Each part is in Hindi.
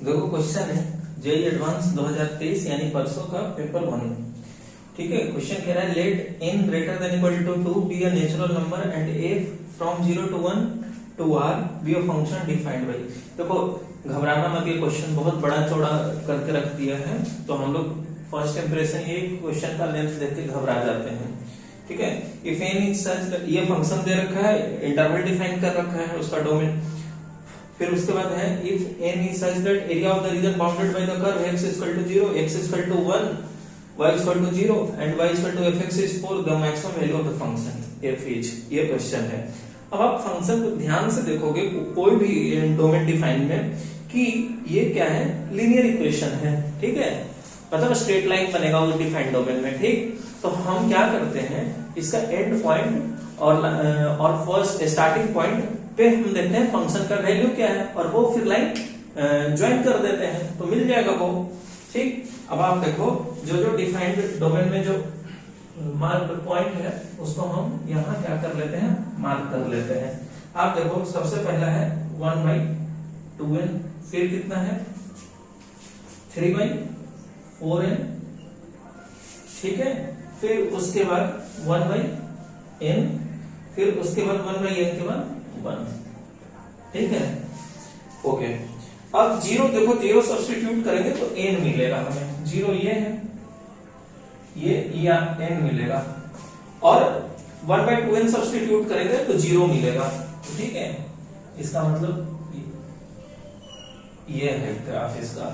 देखो क्वेश्चन है जेईई एडवांस 2023 यानी परसों का पेपर 1। ठीक है, क्वेश्चन कह रहा है let n greater than equal to 2 be a natural number and f from 0 to 1 to r be a function defined by. देखो घबराना मत, ये क्वेश्चन बहुत बड़ा चौड़ा करके रख दिया है, तो हम लोग फर्स्ट इंप्रेशन ये क्वेश्चन का लेंथ देख के घबरा जाते हैं। ठीक है, इफ n इज सच, ये फंक्शन दे रखा है, इंटरवल डिफाइन कर रखा है, उसका डोमेन। फिर उसके बाद है if n is such that area of the region bounded by the curve x is equal to 0, x is equal to 1, y is equal to 0 and y is equal to fx is 4, the maximum value of the function f is। ये क्वेश्चन है। अब आप फंक्शन को ध्यान से देखोगे कोई भी डोमेन डिफाइन में कि ये क्या है, लीनियर इक्वेशन है। ठीक है, मतलब स्ट्रेट लाइन बनेगा वो डिफाइंड डोमेन में। ठीक, तो हम क्या करते हैं, इसका एंड पॉइंट और फर्स्ट स्टार्टिंग पॉइंट पे हम देखते हैं फंक्शन का वैल्यू क्या है और वो फिर लाइन ज्वाइन कर देते हैं तो मिल जाएगा वो। ठीक, अब आप देखो जो जो डिफाइंड डोमेन में जो मार्क पॉइंट है उसको हम यहाँ क्या कर लेते हैं, मार्क कर लेते हैं। आप देखो सबसे पहला है 1/2n, फिर कितना है 3/4n। ठीक है, फिर उसके बाद 1/n, फिर उसके बाद 1/n के बाद 1। ठीक है, ओके। अब 0 देखो, 0 सब्स्टिट्यूट करेंगे तो n मिलेगा हमें। 0 ये है, ये या n मिलेगा, और 1/2n सब्स्टिट्यूट करेंगे तो 0 मिलेगा। ठीक है, इसका मतलब ये है ग्राफ इसका।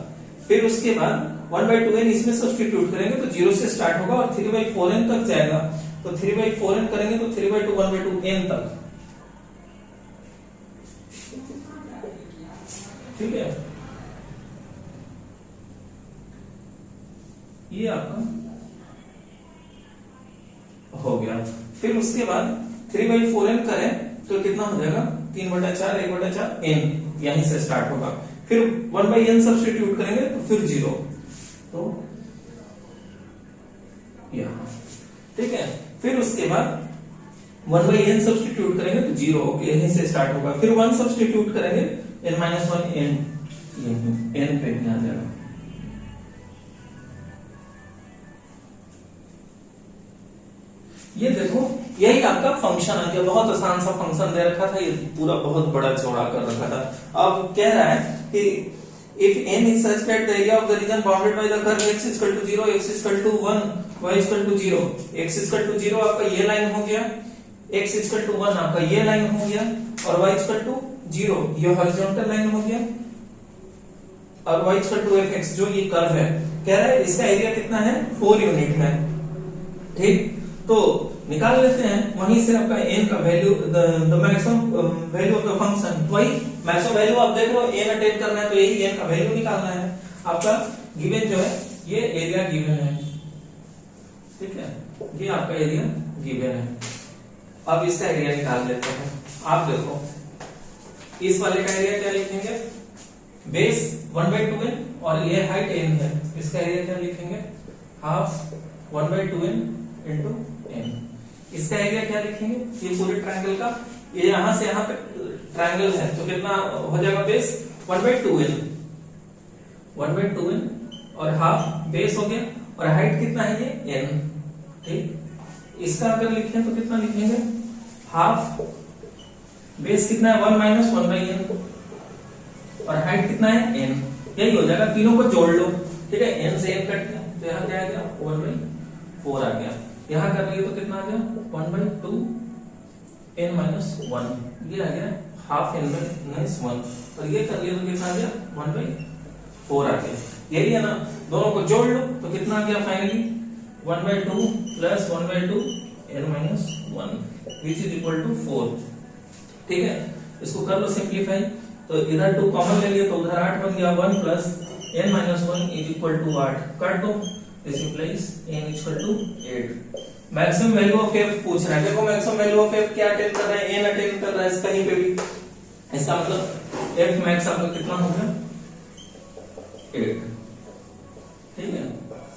फिर उसके बाद 1/2n इसमें सब्स्टिट्यूट करेंगे तो 0 से स्टार्ट होगा और 3/4n तक जाएगा, तो 3/4n करेंगे तो 3/2 1/2n तक। ठीक है, ये आपका हो गया। फिर उसके बाद 3/4n करें तो कितना हो जाएगा, 3/4 1/4 n, यहीं से स्टार्ट होगा। फिर 1/n सब्स्टिट्यूट करेंगे तो फिर 0, तो यहां। ठीक है, फिर उसके बाद 1/n सब्स्टिट्यूट करेंगे तो 0 यहीं से स्टार्ट होगा। फिर 1 सब्स्टिट्यूट करेंगे n-1 n पे आ जाएगा। ये देखो यही आपका फंक्शन आ गया। बहुत आसान सा फंक्शन दे रखा था, ये पूरा बहुत बड़ा चौड़ा कर रखा था। अब कह रहा है कि if n is such that the area of the region bounded by the curve x is equal to 0, x is equal to 1, y is equal to 0, x is equal to 0 आपका ये लाइन हो गया, x is equal to 1 आपका ये लाइन हो गया, और y is equal to 0 ये हॉरिजॉन्टल लाइन हो गया, और y is equal to fx जो ये कर्व है। कह रहा है इसका एरिया कितना है, 4 यूनिट है। ठीक, तो निकाल लेते हैं वहीं से आपका n का value, the maximum value of the function. वही मैक्सिमम वैल्यू आप देख रहे हो, n अटेन करना है तो यही n का वैल्यू निकालना है। आपका गिवन जो है ये एरिया गिवन है। ठीक है, ये आपका एरिया गिवन है। अब इसका एरिया निकाल लेते हैं। आप देखो इस वाले का एरिया क्या लिखेंगे, बेस 1/2n और ये हाइट n है, इसका एरिया क्या लिखेंगे, हाफ 1/2n इंटू n। इसका एरिया क्या लिखेंगे, ये पूरे ट्रायंगल का, ये यहां से यहां तक ट्रायंगल है तो कितना हो जाएगा, बेस 1/2n और हाफ बेस हो गया, और हाइट कितना है ये n। ठीक, इसका अगर लिखें तो कितना लिखेंगे, हाफ बेस कितना है 1 - 1/n और हाइट कितना है n। यही हो जाएगा, तीनों को जोड़ लो। ठीक है, n से n कट गया तो यहाँ क्या आ गया, 1/4 आ गया। यहाँ कर लिए तो कितना आ गया, 1/2 n-1, ये आ गया हाफ n-1, और ये कर लिए तो कितना आ गया, 1/4 आ गया। यही है ना, दोनों को जोड़ लो तो कितना आ गया finally, 1/2 + 1/2 n-1 which is equal to 4। ठीक है, इसको कर लो सिंप्लीफाई, तो इधर 2 कॉमन ले लिए तो उधर 8 बन गया, 1 + n-1 is equal to 8। काट दो, this implies n is equal to 8। Maximum value of f पूछ रहा है। देखो मैक्सिमम वैल्यू ऑफ f क्या अटेन कर रहा है, n अटेन कर रहा है कहीं पे भी। इसका मतलब f मैक्स आपका कितना होगा, 8। ठीक है,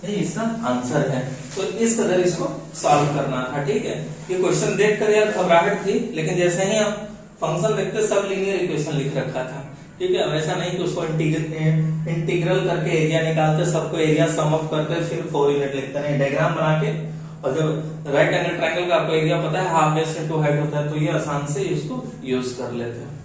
ये इसका आंसर है। तो इस कदर इसको सॉल्व करना था। ठीक है, ये क्वेश्चन देखकर यार घबराहट थी, लेकिन जैसे ही आप फंक्शन देखते सब लीनियर इक्वेशन लिख रखा था। ठीक है, वैसा नहीं कि उसको इंटीग्रल करके एरिया निकालते, सबको एरिया सम अप करते फिर 4 यूनिट लिखते नहीं, डायग्राम बना के। और जब राइट एंगल ट्रायंगल का आपको एरिया पता है, हाफ बेस से 2 हाइट होता है, तो ये आसान से इसको यूज कर लेते हैं।